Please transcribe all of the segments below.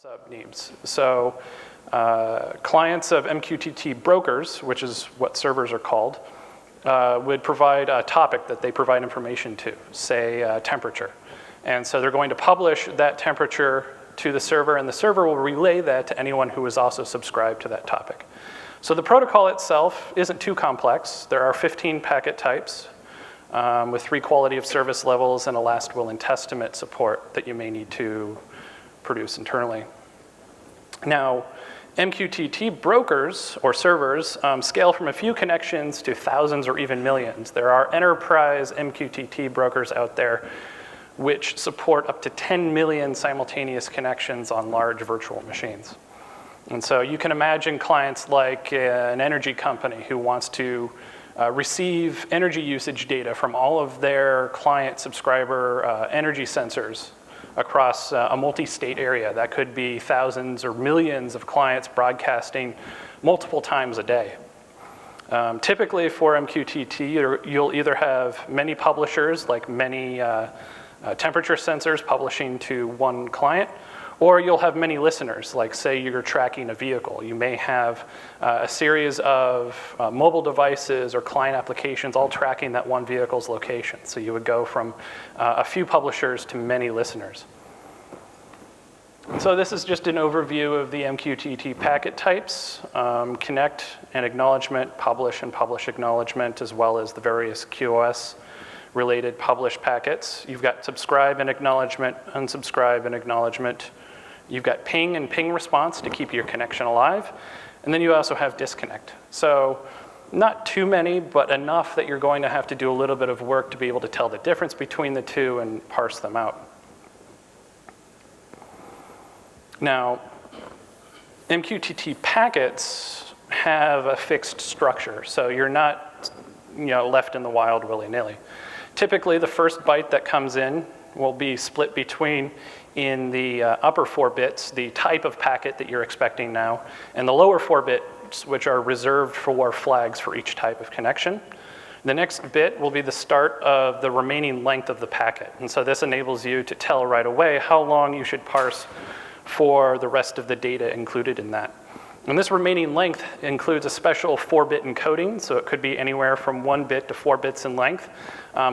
Sub-needs. So clients of MQTT brokers, which is what servers are called, would provide a topic that they provide information to, say temperature. And so they're going to publish that temperature to the server, and the server will relay that to anyone who is also subscribed to that topic. So the protocol itself isn't too complex. There are 15 packet types with 3 quality of service levels and a last will and testament support that you may need to produce internally. Now, MQTT brokers or servers scale from a few connections to thousands or even millions. There are enterprise MQTT brokers out there which support up to 10 million simultaneous connections on large virtual machines. And so you can imagine clients like an energy company who wants to receive energy usage data from all of their client subscriber energy sensors across a multi-state area. That could be thousands or millions of clients broadcasting multiple times a day. Typically for MQTT, you'll either have many publishers, like many temperature sensors publishing to one client, or you'll have many listeners, like say you're tracking a vehicle. You may have a series of mobile devices or client applications all tracking that one vehicle's location. So you would go from a few publishers to many listeners. So this is just an overview of the MQTT packet types, connect and acknowledgement, publish and publish acknowledgement, as well as the various QoS related publish packets. You've got subscribe and acknowledgement, unsubscribe and acknowledgement. You've got ping and ping response to keep your connection alive. And then you also have disconnect. So not too many, but enough that you're going to have to do a little bit of work to be able to tell the difference between the two and parse them out. Now, MQTT packets have a fixed structure, so you're not left in the wild willy-nilly. Typically, the first byte that comes in will be split between, in the upper 4 bits, the type of packet that you're expecting now, and the lower 4 bits, which are reserved for flags for each type of connection. The next bit will be the start of the remaining length of the packet. And so this enables you to tell right away how long you should parse for the rest of the data included in that. And this remaining length includes a special 4-bit encoding, so it could be anywhere from 1 bit to 4 bits in length,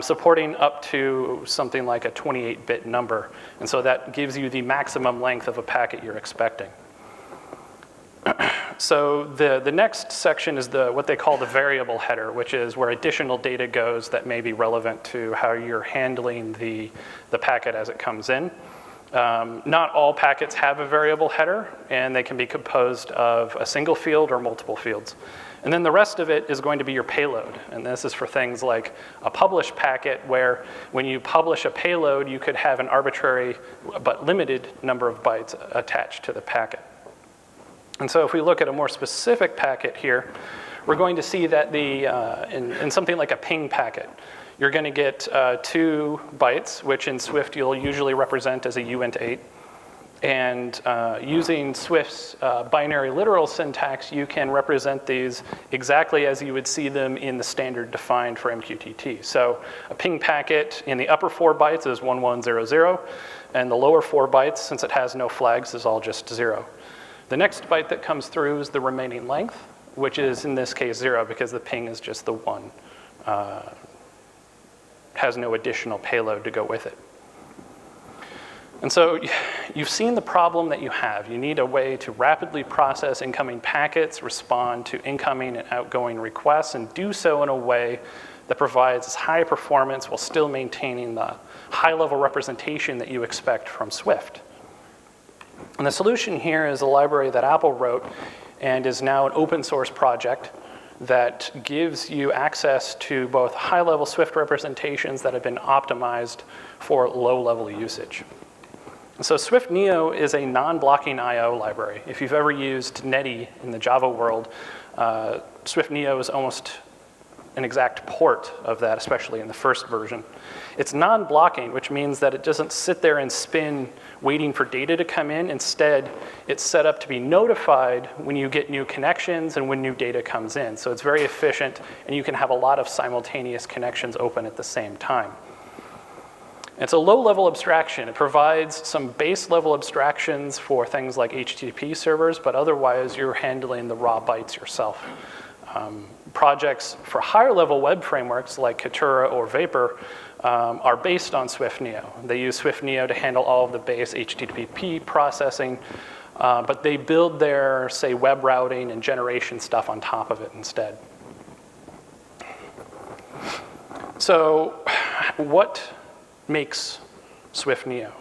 supporting up to something like a 28-bit number. And so that gives you the maximum length of a packet you're expecting. So the next section is what they call the variable header, which is where additional data goes that may be relevant to how you're handling the packet as it comes in. Not all packets have a variable header, and they can be composed of a single field or multiple fields. And then the rest of it is going to be your payload. And this is for things like a publish packet, where when you publish a payload, you could have an arbitrary but limited number of bytes attached to the packet. And so if we look at a more specific packet here, we're going to see that in something like a ping packet, you're going to get 2 bytes, which in Swift you'll usually represent as a uint8. And using Swift's binary literal syntax, you can represent these exactly as you would see them in the standard defined for MQTT. So a ping packet in the upper 4 bytes is 1100, and the lower 4 bytes, since it has no flags, is all just 0. The next byte that comes through is the remaining length, which is in this case 0 because the ping is just the 1. Has no additional payload to go with it. And so you've seen the problem that you have. You need a way to rapidly process incoming packets, respond to incoming and outgoing requests, and do so in a way that provides high performance while still maintaining the high-level representation that you expect from Swift. And the solution here is a library that Apple wrote and is now an open source project that gives you access to both high-level Swift representations that have been optimized for low-level usage. So SwiftNIO is a non-blocking I/O library. If you've ever used Netty in the Java world, SwiftNIO is almost an exact port of that, especially in the first version. It's non-blocking, which means that it doesn't sit there and spin waiting for data to come in. Instead, it's set up to be notified when you get new connections and when new data comes in. So it's very efficient, and you can have a lot of simultaneous connections open at the same time. It's a low-level abstraction. It provides some base-level abstractions for things like HTTP servers, but otherwise you're handling the raw bytes yourself. Projects for higher-level web frameworks like Katura or Vapor are based on SwiftNIO. They use SwiftNIO to handle all of the base HTTP processing, but they build their, say, web routing and generation stuff on top of it instead. So what makes SwiftNIO?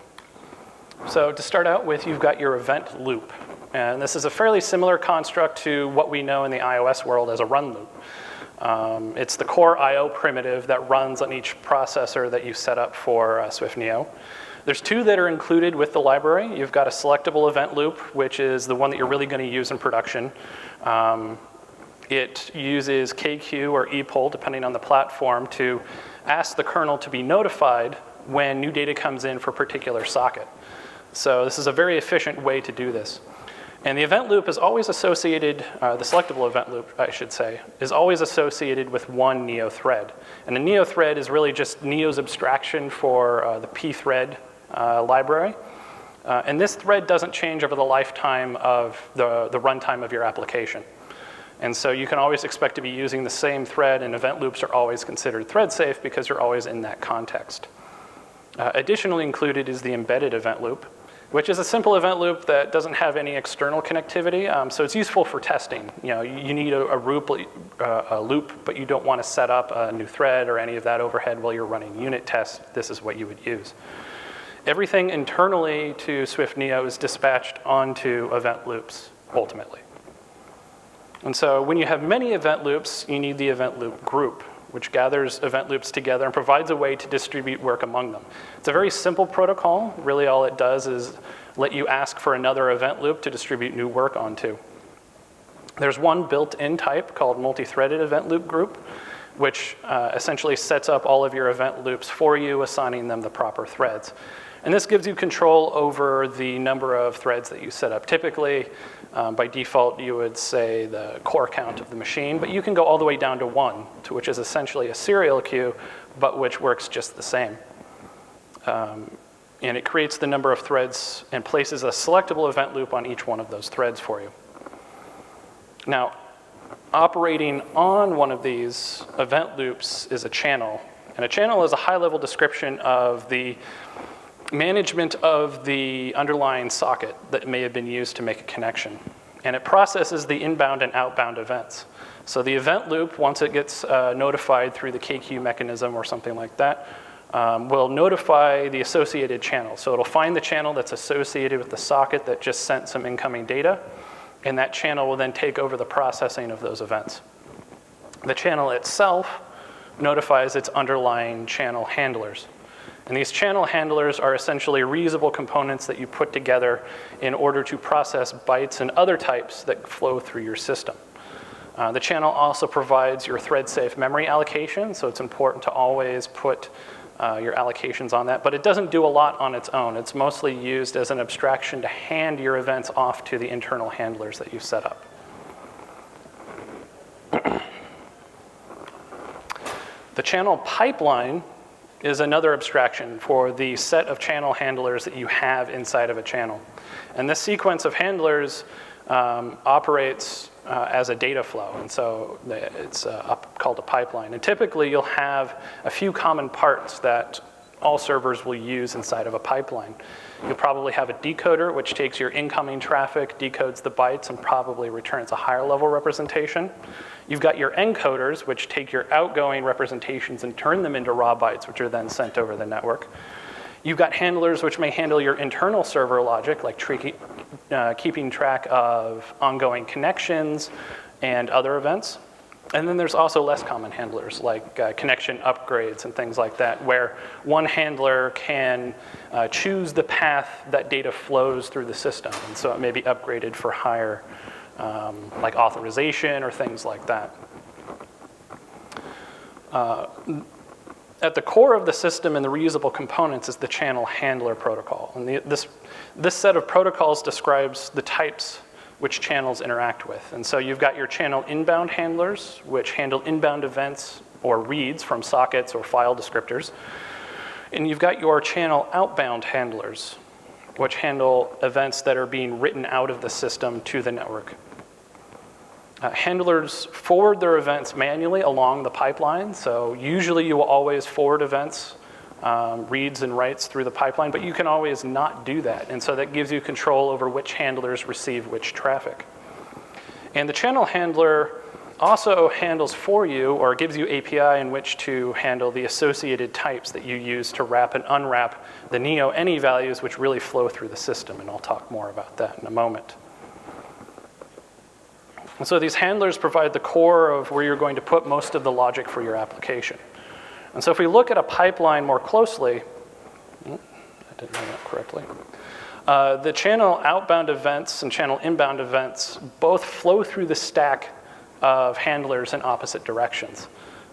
So to start out with, you've got your event loop. And this is a fairly similar construct to what we know in the iOS world as a run loop. It's the core I/O primitive that runs on each processor that you set up for SwiftNIO. There's two that are included with the library. You've got a selectable event loop, which is the one that you're really going to use in production. It uses KQ or epoll, depending on the platform, to ask the kernel to be notified when new data comes in for a particular socket. So this is a very efficient way to do this. And the event loop is always associated, the selectable event loop, I should say, is always associated with one NIO thread. And a NIO thread is really just NIO's abstraction for the pthread library. And this thread doesn't change over the lifetime of the runtime of your application. And so you can always expect to be using the same thread, and event loops are always considered thread safe because you're always in that context. Additionally included is the embedded event loop, which is a simple event loop that doesn't have any external connectivity. So it's useful for testing. You know, you need a loop, but you don't want to set up a new thread or any of that overhead while you're running unit tests. This is what you would use. Everything internally to SwiftNIO is dispatched onto event loops, ultimately. And so when you have many event loops, you need the event loop group, which gathers event loops together and provides a way to distribute work among them. It's a very simple protocol. Really all it does is let you ask for another event loop to distribute new work onto. There's one built-in type called multi-threaded event loop group, which essentially sets up all of your event loops for you, assigning them the proper threads. And this gives you control over the number of threads that you set up. Typically, by default, you would say the core count of the machine, but you can go all the way down to 1, which is essentially a serial queue, but which works just the same. And it creates the number of threads and places a selectable event loop on each one of those threads for you. Now, operating on one of these event loops is a channel. And a channel is a high-level description of the management of the underlying socket that may have been used to make a connection. And it processes the inbound and outbound events. So the event loop, once it gets notified through the KQ mechanism or something like that, will notify the associated channel. So it'll find the channel that's associated with the socket that just sent some incoming data, and that channel will then take over the processing of those events. The channel itself notifies its underlying channel handlers. And these channel handlers are essentially reusable components that you put together in order to process bytes and other types that flow through your system. The channel also provides your thread-safe memory allocation, so it's important to always put your allocations on that. But it doesn't do a lot on its own. It's mostly used as an abstraction to hand your events off to the internal handlers that you've set up. The channel pipeline is another abstraction for the set of channel handlers that you have inside of a channel. And this sequence of handlers operates as a data flow, and so it's called a pipeline. And typically you'll have a few common parts that all servers will use inside of a pipeline. You'll probably have a decoder, which takes your incoming traffic, decodes the bytes, and probably returns a higher level representation. You've got your encoders, which take your outgoing representations and turn them into raw bytes, which are then sent over the network. You've got handlers which may handle your internal server logic, like keeping track of ongoing connections and other events. And then there's also less common handlers, like connection upgrades and things like that, where one handler can choose the path that data flows through the system. And so it may be upgraded for higher like authorization or things like that. At the core of the system and the reusable components is the channel handler protocol. And this set of protocols describes the types which channels interact with. And so you've got your channel inbound handlers, which handle inbound events or reads from sockets or file descriptors. And you've got your channel outbound handlers, which handle events that are being written out of the system to the network. Handlers forward their events manually along the pipeline, so usually you will always forward events, reads and writes through the pipeline, but you can always not do that, and so that gives you control over which handlers receive which traffic. And the channel handler also handles for you, or gives you API in which to handle the associated types that you use to wrap and unwrap the NIO any values which really flow through the system, and I'll talk more about that in a moment. And so these handlers provide the core of where you're going to put most of the logic for your application. And so if we look at a pipeline more closely, I didn't run that correctly. The channel outbound events and channel inbound events both flow through the stack of handlers in opposite directions.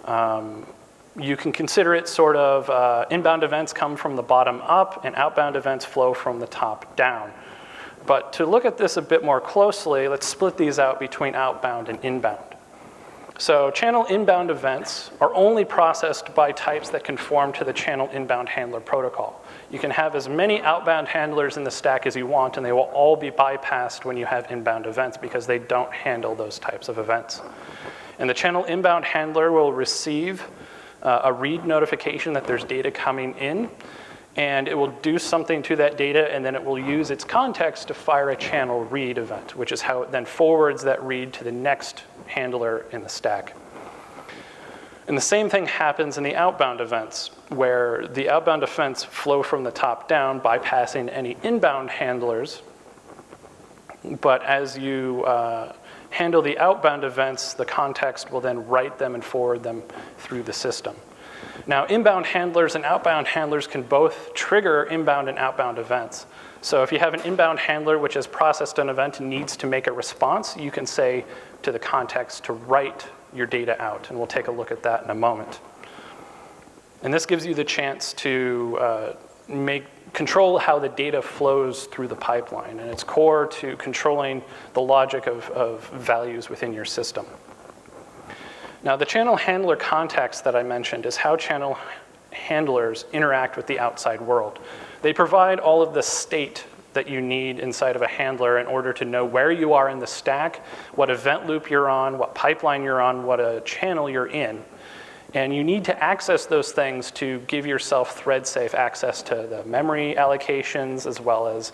You can consider it sort of inbound events come from the bottom up and outbound events flow from the top down. But to look at this a bit more closely, let's split these out between outbound and inbound. So channel inbound events are only processed by types that conform to the channel inbound handler protocol. You can have as many outbound handlers in the stack as you want, and they will all be bypassed when you have inbound events because they don't handle those types of events. And the channel inbound handler will receive a read notification that there's data coming in, and it will do something to that data, and then it will use its context to fire a channel read event, which is how it then forwards that read to the next handler in the stack. And the same thing happens in the outbound events, where the outbound events flow from the top down, bypassing any inbound handlers. But as you handle the outbound events, the context will then write them and forward them through the system. Now, inbound handlers and outbound handlers can both trigger inbound and outbound events. So if you have an inbound handler which has processed an event and needs to make a response, you can say to the context to write your data out, and we'll take a look at that in a moment. And this gives you the chance to control how the data flows through the pipeline, and it's core to controlling the logic of values within your system. Now, the channel handler context that I mentioned is how channel handlers interact with the outside world. They provide all of the state that you need inside of a handler in order to know where you are in the stack, what event loop you're on, what pipeline you're on, what a channel you're in. And you need to access those things to give yourself thread-safe access to the memory allocations as well as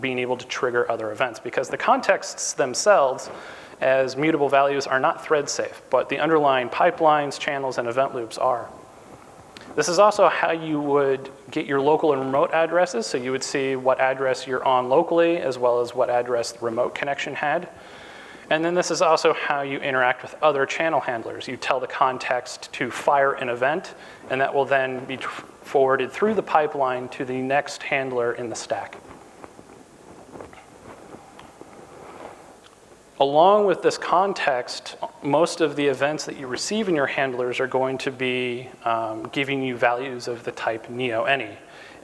being able to trigger other events, because the contexts themselves as mutable values are not thread safe, but the underlying pipelines, channels, and event loops are. This is also how you would get your local and remote addresses, so you would see what address you're on locally as well as what address the remote connection had. And then this is also how you interact with other channel handlers. You tell the context to fire an event, and that will then be forwarded through the pipeline to the next handler in the stack. Along with this context, most of the events that you receive in your handlers are going to be giving you values of the type NIO any.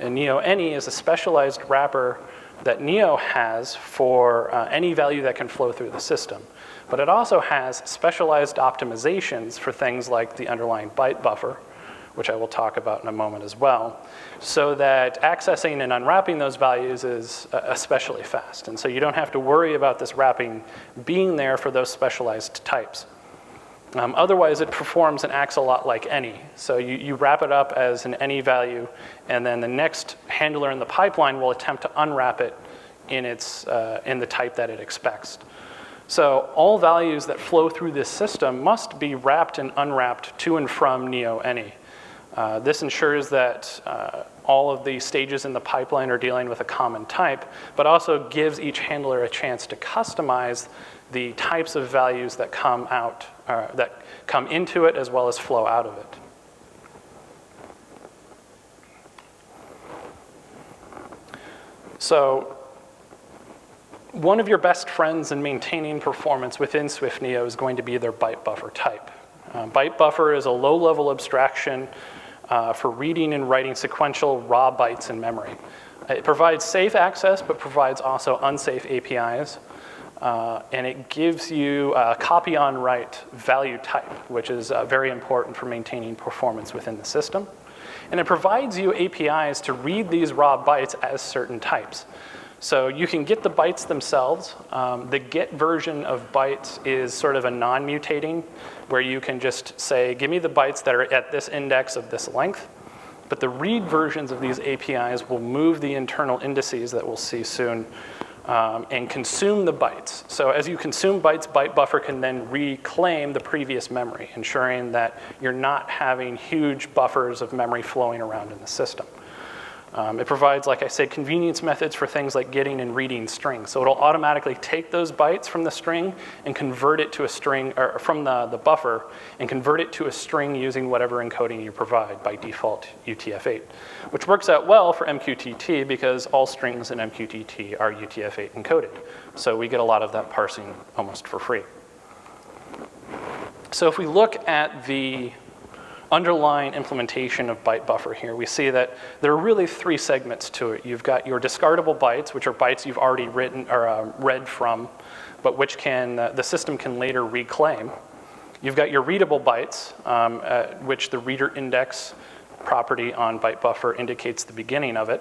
And NIO any is a specialized wrapper that NIO has for any value that can flow through the system. But it also has specialized optimizations for things like the underlying byte buffer, which I will talk about in a moment as well, so that accessing and unwrapping those values is especially fast. And so you don't have to worry about this wrapping being there for those specialized types. Otherwise, it performs and acts a lot like any. So you wrap it up as an any value, and then the next handler in the pipeline will attempt to unwrap it in the type that it expects. So all values that flow through this system must be wrapped and unwrapped to and from NIO any. This ensures that all of the stages in the pipeline are dealing with a common type, but also gives each handler a chance to customize the types of values that come out, that come into it as well as flow out of it. So one of your best friends in maintaining performance within SwiftNIO is going to be their byte buffer type. Byte buffer is a low-level abstraction for reading and writing sequential raw bytes in memory. It provides safe access, but provides also unsafe APIs. And it gives you a copy on write value type, which is very important for maintaining performance within the system. And it provides you APIs to read these raw bytes as certain types. So you can get the bytes themselves. The get version of bytes is sort of a non-mutating, where you can just say, give me the bytes that are at this index of this length. But the read versions of these APIs will move the internal indices that we'll see soon and consume the bytes. So as you consume bytes, bytebuffer can then reclaim the previous memory, ensuring that you're not having huge buffers of memory flowing around in the system. It provides, like I said, convenience methods for things like getting and reading strings. So it'll automatically take those bytes from the string and convert it to a string, or from the buffer, and convert it to a string using whatever encoding you provide, by default UTF-8, which works out well for MQTT because all strings in MQTT are UTF-8 encoded. So we get a lot of that parsing almost for free. So if we look at the underlying implementation of bytebuffer here, we see that there are really three segments to it. You've got your discardable bytes, which are bytes you've already written or read from, but which the system can later reclaim. You've got your readable bytes, which the reader index property on bytebuffer indicates the beginning of it.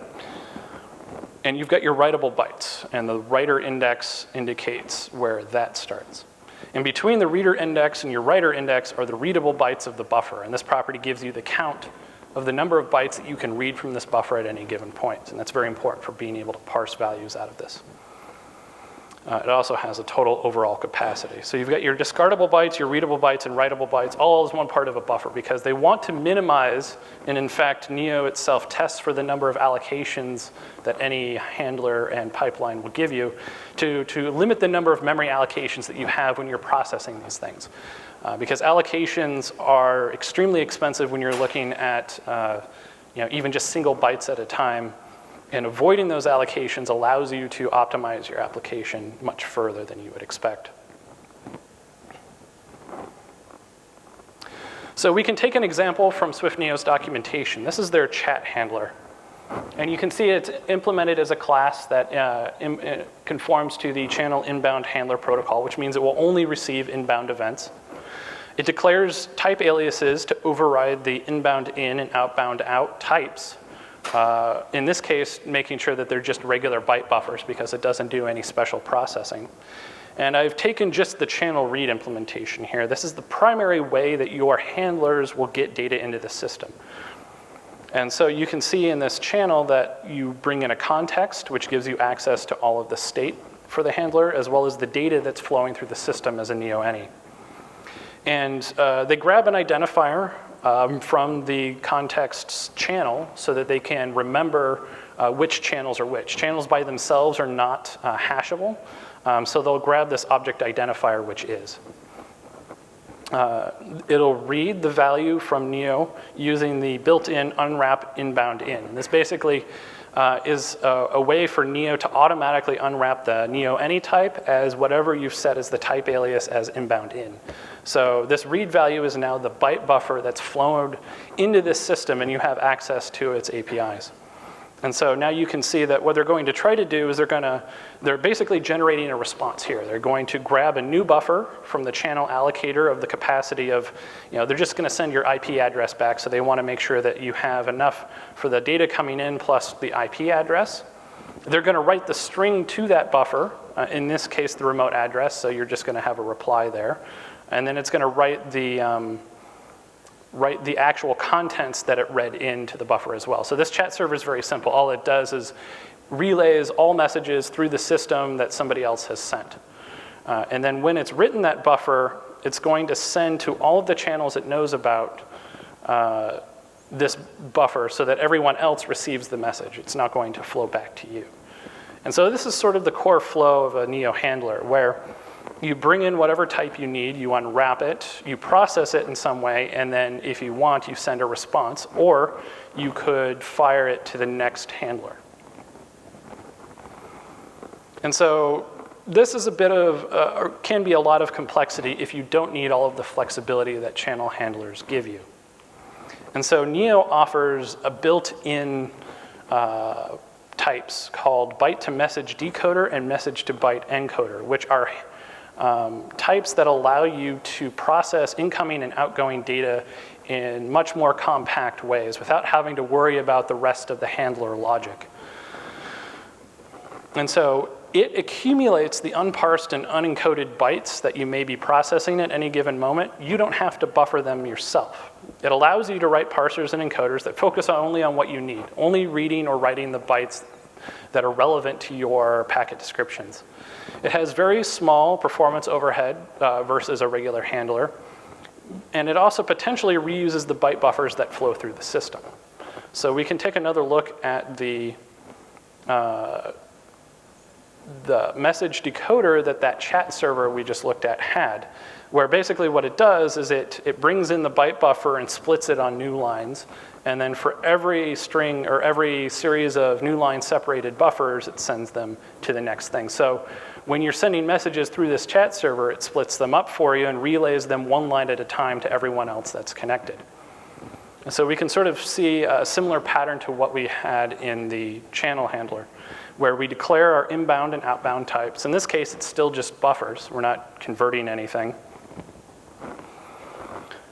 And you've got your writable bytes, and the writer index indicates where that starts. In between the reader index and your writer index are the readable bytes of the buffer, and this property gives you the count of the number of bytes that you can read from this buffer at any given point, and that's very important for being able to parse values out of this. It also has a total overall capacity. So you've got your discardable bytes, your readable bytes, and writable bytes all as one part of a buffer because they want to minimize, and in fact, NIO itself tests for the number of allocations that any handler and pipeline will give you to limit the number of memory allocations that you have when you're processing these things. Because allocations are extremely expensive when you're looking at even just single bytes at a time. And avoiding those allocations allows you to optimize your application much further than you would expect. So we can take an example from SwiftNIO's documentation. This is their chat handler. And you can see it's implemented as a class that conforms to the channel inbound handler protocol, which means it will only receive inbound events. It declares type aliases to override the inbound in and outbound out types. In this case, making sure that they're just regular byte buffers because it doesn't do any special processing. And I've taken just the channel read implementation here. This is the primary way that your handlers will get data into the system. And so you can see in this channel that you bring in a context, which gives you access to all of the state for the handler, as well as the data that's flowing through the system as a NIO any. And they grab an identifier from the context's channel so that they can remember which channels are which. Channels by themselves are not hashable, so they'll grab this object identifier, which is. It'll read the value from NIO using the built-in unwrap inbound in. And this basically is a way for NIO to automatically unwrap the NIO any type as whatever you've set as the type alias as inbound in. So this read value is now the byte buffer that's flowed into this system, and you have access to its APIs. And so now you can see that what they're going to try to do is they're basically generating a response here. They're going to grab a new buffer from the channel allocator of the capacity of, they're just going to send your IP address back, so they want to make sure that you have enough for the data coming in plus the IP address. They're going to write the string to that buffer, in this case the remote address, so you're just going to have a reply there. And then it's going to write the actual contents that it read into the buffer as well. So this chat server is very simple. All it does is relays all messages through the system that somebody else has sent. And then when it's written that buffer, it's going to send to all of the channels it knows about this buffer so that everyone else receives the message. It's not going to flow back to you. And so this is sort of the core flow of a NIO handler, where you bring in whatever type you need, you unwrap it, you process it in some way, and then if you want, you send a response, or you could fire it to the next handler. And so this is a bit of, or can be a lot of complexity if you don't need all of the flexibility that channel handlers give you. And so NIO offers a built-in types called byte-to-message decoder and message-to-byte encoder, which are types that allow you to process incoming and outgoing data in much more compact ways without having to worry about the rest of the handler logic. And so it accumulates the unparsed and unencoded bytes that you may be processing at any given moment. You don't have to buffer them yourself. It allows you to write parsers and encoders that focus only on what you need, only reading or writing the bytes that are relevant to your packet descriptions. It has very small performance overhead versus a regular handler. And it also potentially reuses the byte buffers that flow through the system. So we can take another look at the message decoder that chat server we just looked at had, where basically what it does is it brings in the byte buffer and splits it on new lines. And then for every string or every series of new line separated buffers, it sends them to the next thing. So when you're sending messages through this chat server, it splits them up for you and relays them one line at a time to everyone else that's connected. And so we can sort of see a similar pattern to what we had in the channel handler, where we declare our inbound and outbound types. In this case, it's still just buffers. We're not converting anything.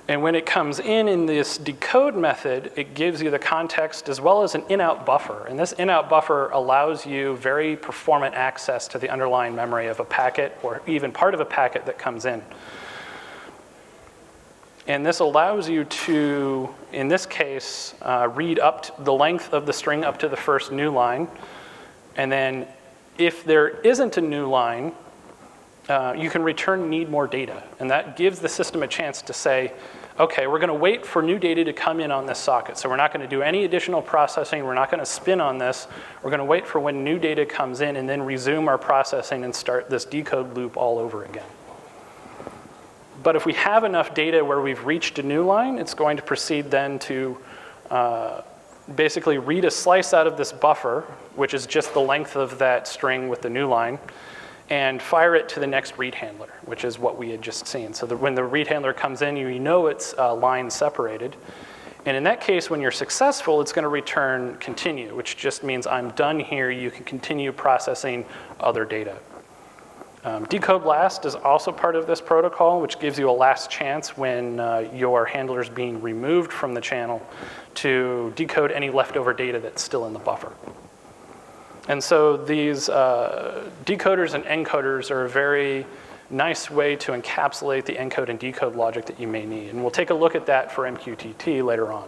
And when it comes in this decode method, it gives you the context as well as an in-out buffer. And this in-out buffer allows you very performant access to the underlying memory of a packet or even part of a packet that comes in. And this allows you to, in this case, read up to the length of the string up to the first new line. And then if there isn't a new line, you can return need more data. And that gives the system a chance to say, okay, we're going to wait for new data to come in on this socket. So we're not going to do any additional processing. We're not going to spin on this. We're going to wait for when new data comes in and then resume our processing and start this decode loop all over again. But if we have enough data where we've reached a new line, it's going to proceed then to basically read a slice out of this buffer, which is just the length of that string with the new line, and fire it to the next read handler, which is what we had just seen. So that when the read handler comes in, you know it's line separated. And in that case, when you're successful, it's going to return continue, which just means I'm done here. You can continue processing other data. Decode last is also part of this protocol, which gives you a last chance when your handler is being removed from the channel to decode any leftover data that's still in the buffer. And so these decoders and encoders are a very nice way to encapsulate the encode and decode logic that you may need. And we'll take a look at that for MQTT later on.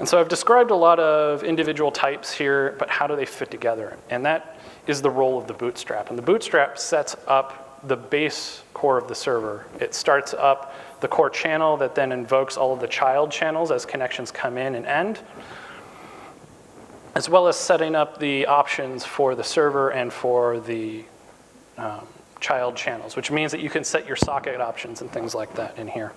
And so I've described a lot of individual types here, but how do they fit together? And that is the role of the bootstrap. And the bootstrap sets up the base core of the server. It starts up the core channel that then invokes all of the child channels as connections come in and end, as well as setting up the options for the server and for the child channels, which means that you can set your socket options and things like that in here.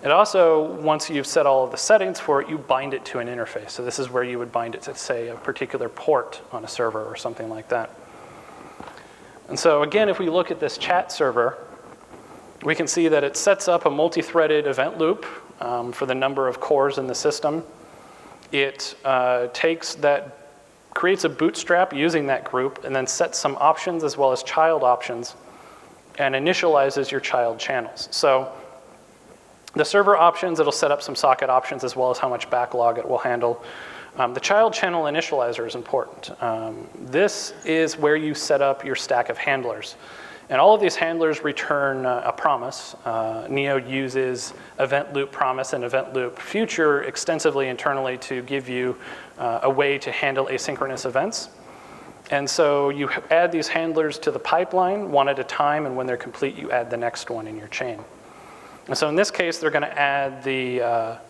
It also, once you've set all of the settings for it, you bind it to an interface. So this is where you would bind it to, say, a particular port on a server or something like that. And so again, if we look at this chat server, we can see that it sets up a multi-threaded event loop for the number of cores in the system. It creates a bootstrap using that group and then sets some options as well as child options and initializes your child channels. So the server options, it'll set up some socket options as well as how much backlog it will handle. The child channel initializer is important. This is where you set up your stack of handlers. And all of these handlers return a promise. NIO uses event loop promise and event loop future extensively internally to give you a way to handle asynchronous events. And so you add these handlers to the pipeline one at a time, and when they're complete, you add the next one in your chain. And so in this case, they're going to add the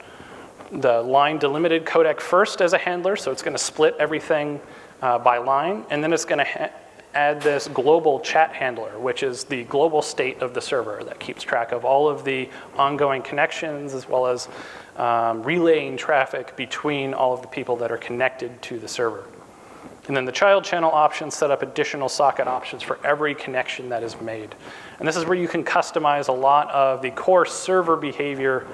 line delimited codec first as a handler. So it's going to split everything by line. And then it's going to add this global chat handler, which is the global state of the server that keeps track of all of the ongoing connections as well as relaying traffic between all of the people that are connected to the server. And then the child channel options set up additional socket options for every connection that is made. And this is where you can customize a lot of the core server behavior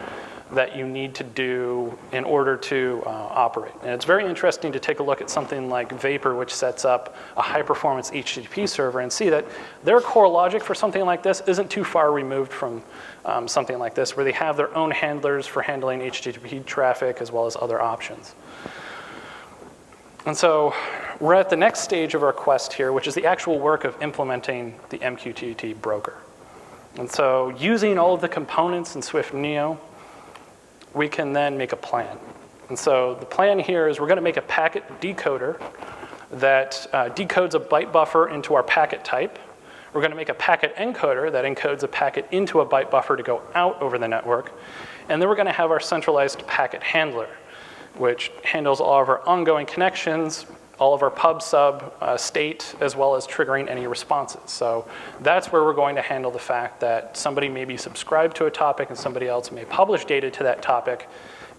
that you need to do in order to operate. And it's very interesting to take a look at something like Vapor, which sets up a high-performance HTTP server, and see that their core logic for something like this isn't too far removed from something like this, where they have their own handlers for handling HTTP traffic as well as other options. And so we're at the next stage of our quest here, which is the actual work of implementing the MQTT broker. And so using all of the components in SwiftNIO, we can then make a plan. And so the plan here is we're going to make a packet decoder that decodes a byte buffer into our packet type. We're going to make a packet encoder that encodes a packet into a byte buffer to go out over the network. And then we're going to have our centralized packet handler, which handles all of our ongoing connections, all of our pub sub state, as well as triggering any responses. So that's where we're going to handle the fact that somebody may be subscribed to a topic and somebody else may publish data to that topic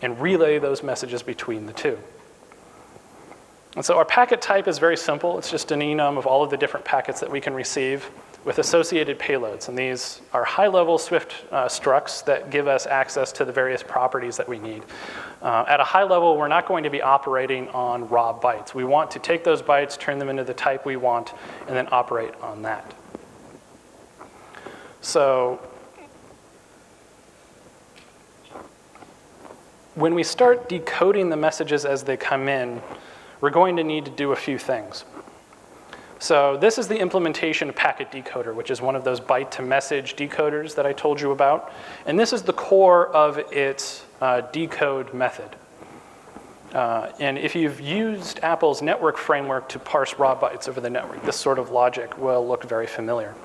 and relay those messages between the two. And so our packet type is very simple. It's just an enum of all of the different packets that we can receive with associated payloads. And these are high-level Swift structs that give us access to the various properties that we need. At a high level, we're not going to be operating on raw bytes. We want to take those bytes, turn them into the type we want, and then operate on that. So when we start decoding the messages as they come in, we're going to need to do a few things. So this is the implementation of packet decoder, which is one of those byte-to-message decoders that I told you about. And this is the core of its decode method. And if you've used Apple's network framework to parse raw bytes over the network, this sort of logic will look very familiar.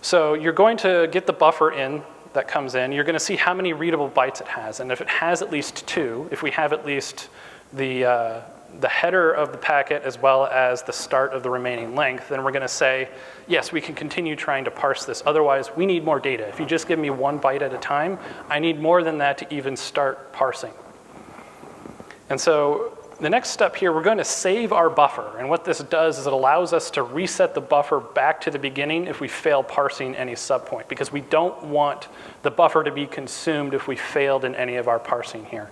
So you're going to get the buffer in that comes in. You're going to see how many readable bytes it has. And if it has at least 2, if we have at least the header of the packet as well as the start of the remaining length, then we're going to say, yes, we can continue trying to parse this. Otherwise, we need more data. If you just give me 1 byte at a time, I need more than that to even start parsing. And so the next step here, we're going to save our buffer. And what this does is it allows us to reset the buffer back to the beginning if we fail parsing any subpoint, because we don't want the buffer to be consumed if we failed in any of our parsing here.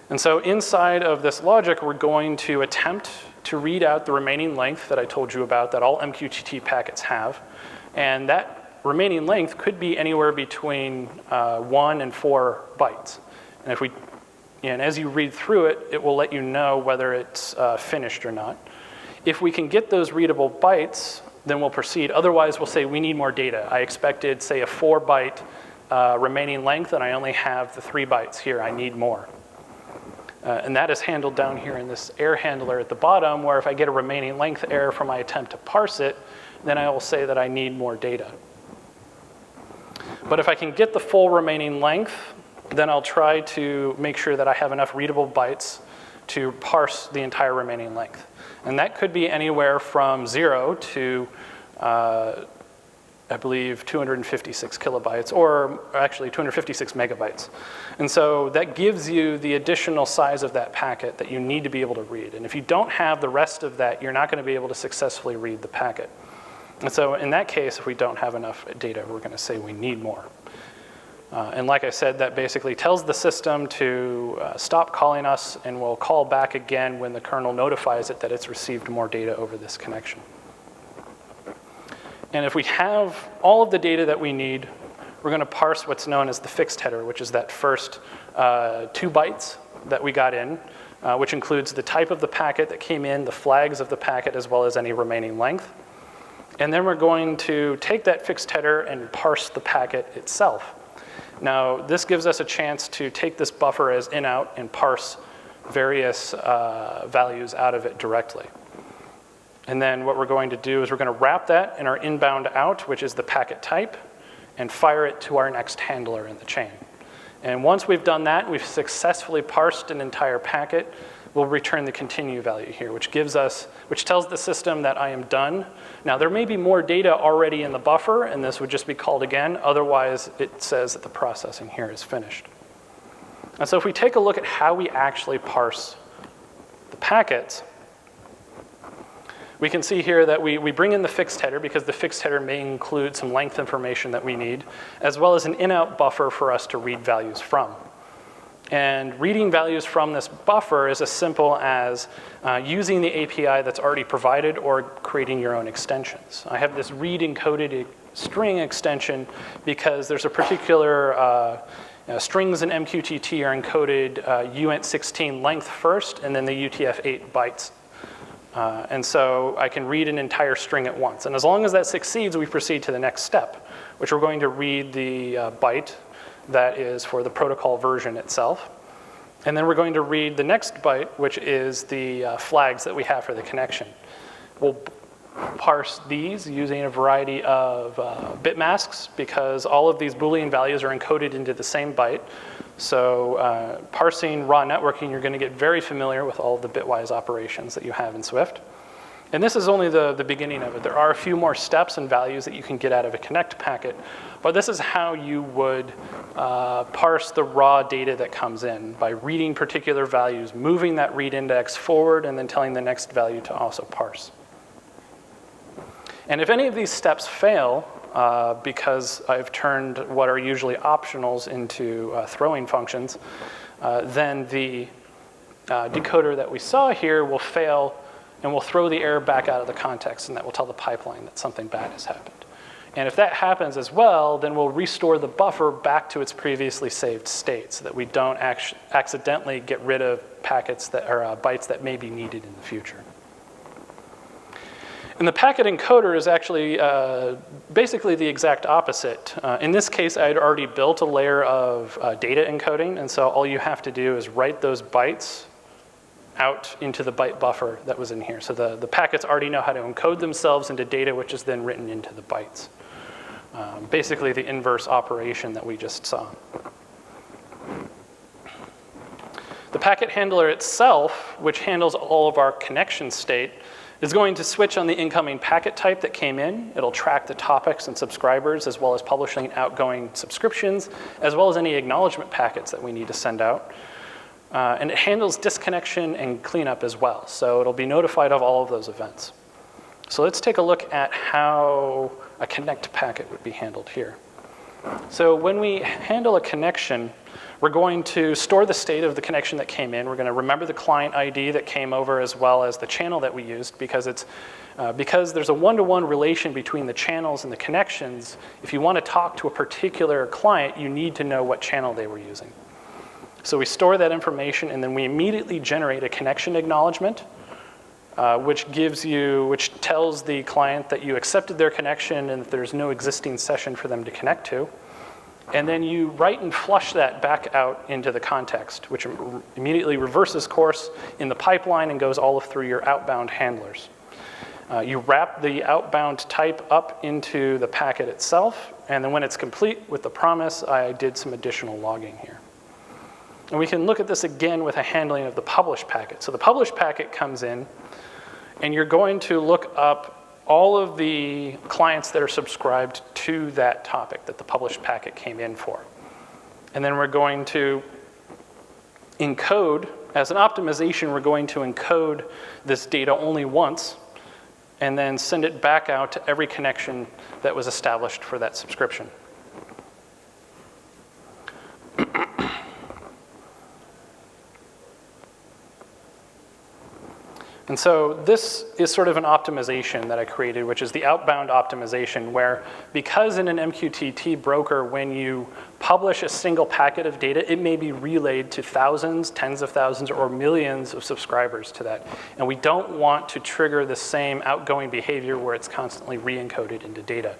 And so inside of this logic, we're going to attempt to read out the remaining length that I told you about that all MQTT packets have. And that remaining length could be anywhere between 1 and 4 bytes. And as you read through it, it will let you know whether it's finished or not. If we can get those readable bytes, then we'll proceed. Otherwise, we'll say we need more data. I expected, say, a 4-byte remaining length, and I only have the 3 bytes here. I need more. And that is handled down here in this error handler at the bottom, where if I get a remaining length error from my attempt to parse it, then I will say that I need more data. But if I can get the full remaining length, then I'll try to make sure that I have enough readable bytes to parse the entire remaining length. And that could be anywhere from 0 to, I believe, 256 kilobytes, or actually 256 megabytes. And so that gives you the additional size of that packet that you need to be able to read. And if you don't have the rest of that, you're not going to be able to successfully read the packet. And so in that case, if we don't have enough data, we're going to say we need more. And like I said, that basically tells the system to stop calling us, and we'll call back again when the kernel notifies it that it's received more data over this connection. And if we have all of the data that we need, we're going to parse what's known as the fixed header, which is that first 2 bytes that we got in, which includes the type of the packet that came in, the flags of the packet, as well as any remaining length. And then we're going to take that fixed header and parse the packet itself. Now, this gives us a chance to take this buffer as in-out and parse various values out of it directly. And then what we're going to do is we're going to wrap that in our inbound out, which is the packet type, and fire it to our next handler in the chain. And once we've done that, we've successfully parsed an entire packet, we'll return the continue value here, which tells the system that I am done. Now, there may be more data already in the buffer, and this would just be called again. Otherwise, it says that the processing here is finished. And so if we take a look at how we actually parse the packets, We can see here that we bring in the fixed header because the fixed header may include some length information that we need, as well as an in-out buffer for us to read values from. And reading values from this buffer is as simple as using the API that's already provided or creating your own extensions. I have this read encoded string extension because there's a particular strings in MQTT are encoded uint16 length first, and then the UTF-8 bytes. And so I can read an entire string at once. And as long as that succeeds, we proceed to the next step, which we're going to read the byte that is for the protocol version itself. And then we're going to read the next byte, which is the flags that we have for the connection. We'll parse these using a variety of bit masks because all of these Boolean values are encoded into the same byte. So parsing raw networking, you're going to get very familiar with all of the bitwise operations that you have in Swift. And this is only the beginning of it. There are a few more steps and values that you can get out of a connect packet, but this is how you would parse the raw data that comes in by reading particular values, moving that read index forward, and then telling the next value to also parse. And if any of these steps fail, because I've turned what are usually optionals into throwing functions, then the decoder that we saw here will fail and we'll throw the error back out of the context, and that will tell the pipeline that something bad has happened. And if that happens as well, then we'll restore the buffer back to its previously saved state so that we don't accidentally get rid of packets that are bytes that may be needed in the future. And the packet encoder is actually basically the exact opposite. In this case, I had already built a layer of data encoding, and so all you have to do is write those bytes out into the byte buffer that was in here. So the packets already know how to encode themselves into data, which is then written into the bytes. Basically the inverse operation that we just saw. The packet handler itself, which handles all of our connection state, is going to switch on the incoming packet type that came in. It'll track the topics and subscribers, as well as publishing outgoing subscriptions, as well as any acknowledgement packets that we need to send out. And it handles disconnection and cleanup as well. So it'll be notified of all of those events. So let's take a look at how a connect packet would be handled here. So when we handle a connection, we're going to store the state of the connection that came in. We're going to remember the client ID that came over as well as the channel that we used because because there's a one-to-one relation between the channels and the connections. If you want to talk to a particular client, you need to know what channel they were using. So we store that information, and then we immediately generate a connection acknowledgement, which tells the client that you accepted their connection and that there's no existing session for them to connect to. And then you write and flush that back out into the context, which immediately reverses course in the pipeline and goes all through your outbound handlers. You wrap the outbound type up into the packet itself, and then when it's complete with the promise, I did some additional logging here. And we can look at this again with a handling of the publish packet. So the publish packet comes in, and you're going to look up all of the clients that are subscribed to that topic that the publish packet came in for. And then we're going to encode, as an optimization, we're going to encode this data only once, and then send it back out to every connection that was established for that subscription. And so this is sort of an optimization that I created, which is the outbound optimization, where because in an MQTT broker, when you publish a single packet of data, it may be relayed to thousands, tens of thousands, or millions of subscribers to that. And we don't want to trigger the same outgoing behavior where it's constantly re-encoded into data.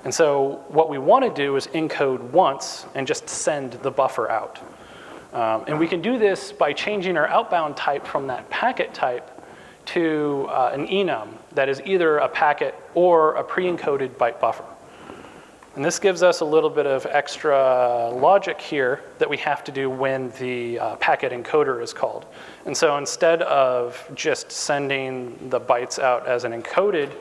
And so what we want to do is encode once and just send the buffer out. And we can do this by changing our outbound type from that packet type to an enum that is either a packet or a pre-encoded byte buffer. And this gives us a little bit of extra logic here that we have to do when the packet encoder is called. And so instead of just sending the bytes out as an encoded,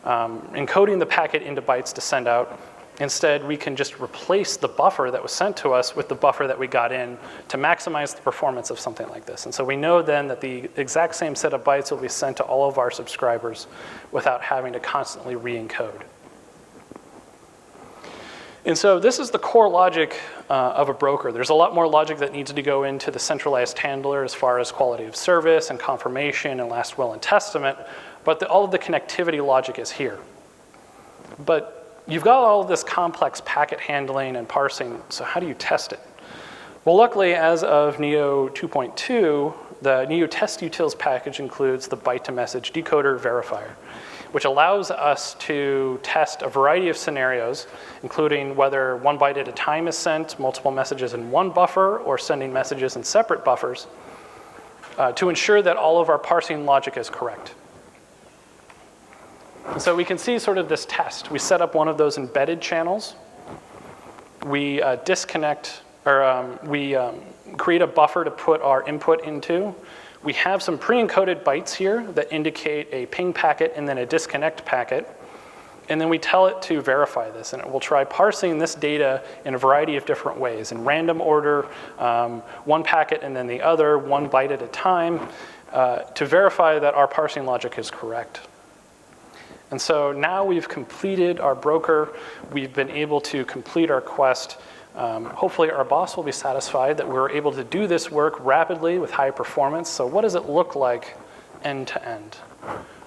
encoding the packet into bytes to send out, Instead, we can just replace the buffer that was sent to us with the buffer that we got in to maximize the performance of something like this. And so we know then that the exact same set of bytes will be sent to all of our subscribers without having to constantly re-encode. And so this is the core logic of a broker. There's a lot more logic that needs to go into the centralized handler as far as quality of service and confirmation and last will and testament, but all of the connectivity logic is here. But you've got all of this complex packet handling and parsing, so how do you test it? Well, luckily, as of NIO 2.2, the NIO test utils package includes the bytemessage decoder verifier, which allows us to test a variety of scenarios, including whether 1 byte at a time is sent, multiple messages in one buffer, or sending messages in separate buffers, to ensure that all of our parsing logic is correct. And so we can see sort of this test. We set up one of those embedded channels. We disconnect, or we create a buffer to put our input into. We have some pre-encoded bytes here that indicate a ping packet and then a disconnect packet. And then we tell it to verify this. And it will try parsing this data in a variety of different ways, in random order, one packet and then the other, 1 byte at a time, to verify that our parsing logic is correct. And so now we've completed our broker. We've been able to complete our quest. Hopefully our boss will be satisfied that we're able to do this work rapidly with high performance. So what does it look like end to end?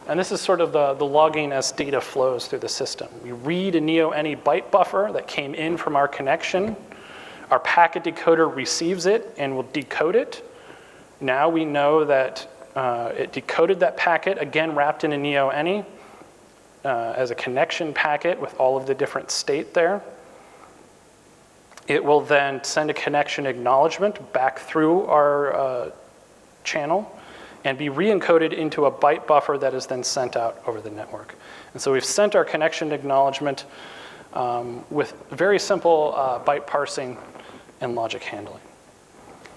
And this is sort of the logging as data flows through the system. We read a NIO any byte buffer that came in from our connection. Our packet decoder receives it and will decode it. Now we know that it decoded that packet, again wrapped in a NIO any, as a connection packet with all of the different state there. It will then send a connection acknowledgement back through our channel and be re-encoded into a byte buffer that is then sent out over the network. And so we've sent our connection acknowledgement with very simple byte parsing and logic handling.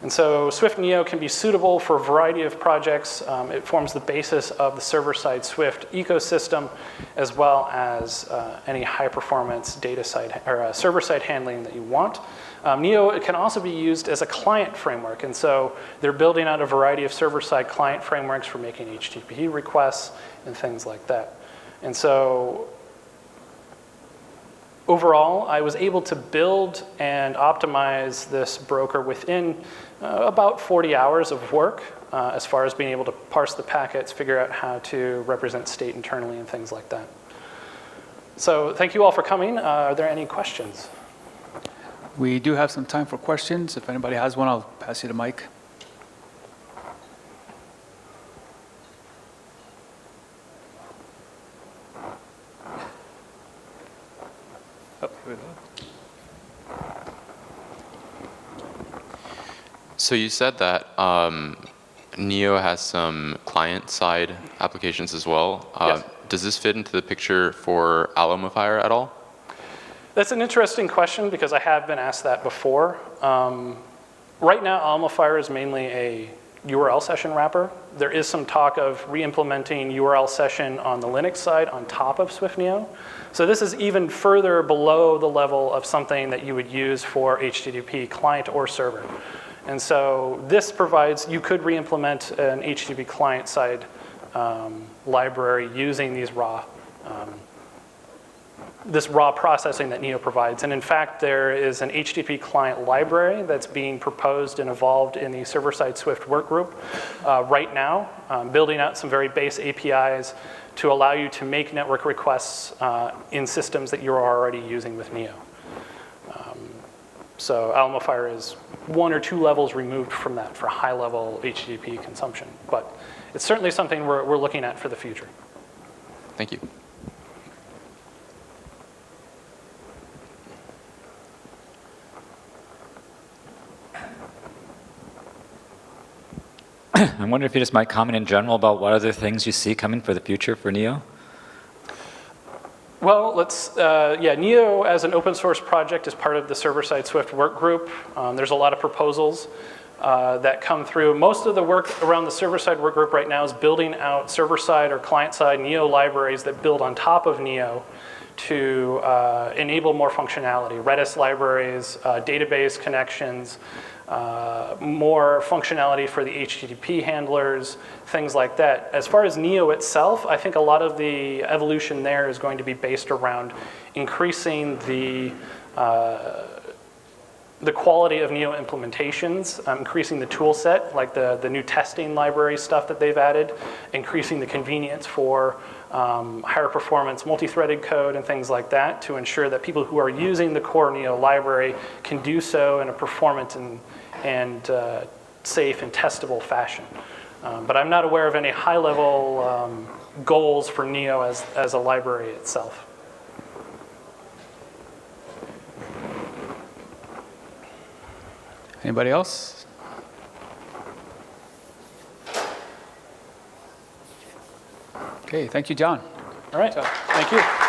And so SwiftNIO can be suitable for a variety of projects. It forms the basis of the server-side Swift ecosystem, as well as any high-performance data side or server-side handling that you want. NIO, it can also be used as a client framework, and so they're building out a variety of server-side client frameworks for making HTTP requests and things like that. And so overall, I was able to build and optimize this broker within about 40 hours of work as far as being able to parse the packets, figure out how to represent state internally and things like that. So thank you all for coming. Are there any questions? We do have some time for questions. If anybody has one, I'll pass you the mic. Oh, here we go. So you said that NIO has some client-side applications as well. Yes. Does this fit into the picture for Alamifier at all? That's an interesting question because I have been asked that before. Right now, Alamifier is mainly a URL session wrapper. There is some talk of re-implementing URL session on the Linux side on top of SwiftNIO. So this is even further below the level of something that you would use for HTTP client or server. And so this provides, you could re-implement an HTTP client-side library using these this raw processing that NIO provides. And in fact, there is an HTTP client library that's being proposed and evolved in the server-side Swift workgroup right now, building out some very base APIs to allow you to make network requests in systems that you're already using with NIO. So Alamifier is 1 or 2 levels removed from that for high-level HTTP consumption. But it's certainly something we're looking at for the future. Thank you. I'm wondering if you just might comment in general about what other things you see coming for the future for NIO? Well, NIO as an open source project is part of the server-side Swift work group. There's a lot of proposals that come through. Most of the work around the server-side work group right now is building out server-side or client-side NIO libraries that build on top of NIO to enable more functionality, Redis libraries, database connections, more functionality for the HTTP handlers, things like that. As far as NIO itself, I think a lot of the evolution there is going to be based around increasing the quality of NIO implementations, increasing the tool set, like the new testing library stuff that they've added, increasing the convenience for higher performance multi-threaded code and things like that to ensure that people who are using the core NIO library can do so in a performant and safe and testable fashion. But I'm not aware of any high-level goals for NIO as a library itself. Anybody else? Okay, thank you, John. All right, thank you.